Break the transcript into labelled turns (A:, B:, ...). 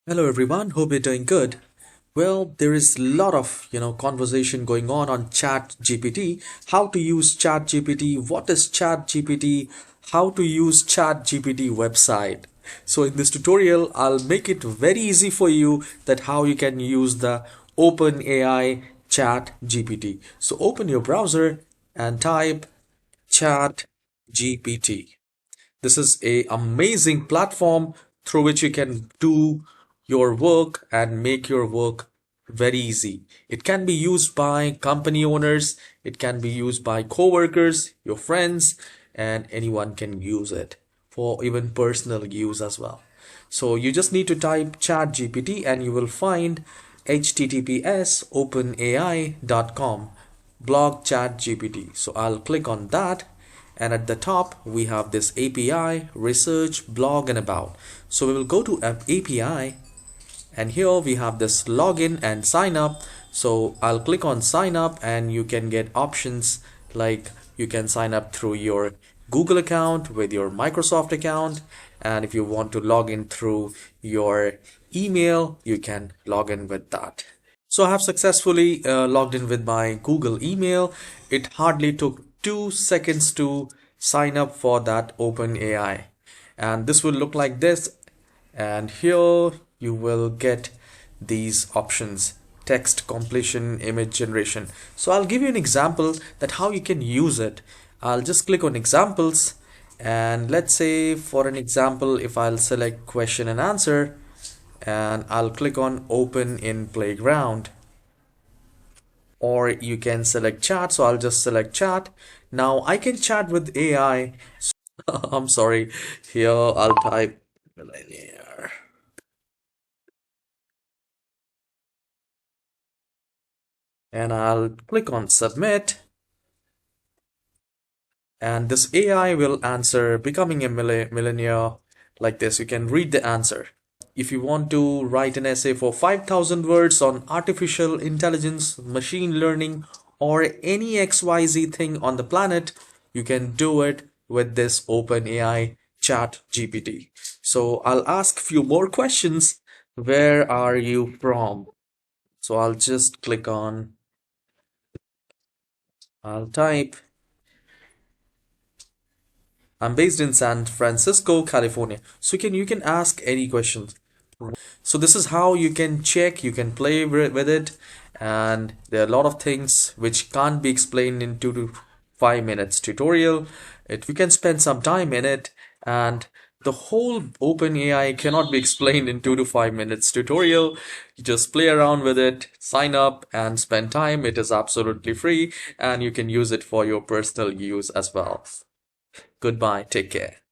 A: Hello everyone, hope you're doing good. Well, there is a lot of, conversation going on Chat GPT. How to use Chat GPT, what is Chat GPT, how to use Chat GPT website. So in this tutorial, I'll make it very easy for you that how you can use the OpenAI Chat GPT. So open your browser and type Chat GPT. This is a amazing platform through which you can do your work and make your work very easy. It can be used by company owners, it can be used by co-workers, your friends, and anyone can use it for even personal use as well. So you just need to type ChatGPT and you will find https openai.com blog ChatGPT. So I'll click on that, and at the top we have this API, research, blog, and about. So we will go to API, and here we have this login and sign up. So I'll click on sign up, and you can get options like you can sign up through your Google account with your Microsoft account, and if you want to log in through your email, you can log in with that. So I have successfully logged in with my Google email. It hardly took 2 seconds to sign up for that OpenAI. And this will look like this. And here you will get these options: text completion, image generation. So I'll give you an example that how you can use it. I'll just click on examples, and let's say for an example, if I'll select question and answer, and I'll click on open in playground, or you can select chat. So I'll just select chat. Now I can chat with AI. I'm sorry, here I'll type millionaire, and I'll click on submit, and this AI will answer becoming a millionaire like this. You can read the answer. If you want to write an essay for 5,000 words on artificial intelligence, machine learning, or any XYZ thing on the planet, you can do it with this OpenAI Chat GPT. So I'll ask few more questions. Where are you from? So I'll just click on, I'll type, I'm based in San Francisco, California. So you can ask any questions. So this is how you can check, you can play with it, and there are a lot of things which can't be explained in 2 to 5 minutes tutorial. You can spend some time in it, and the whole OpenAI cannot be explained in 2 to 5 minutes tutorial. You just play around with it, sign up, and spend time. It is absolutely free, and you can use it for your personal use as well. Goodbye, take care.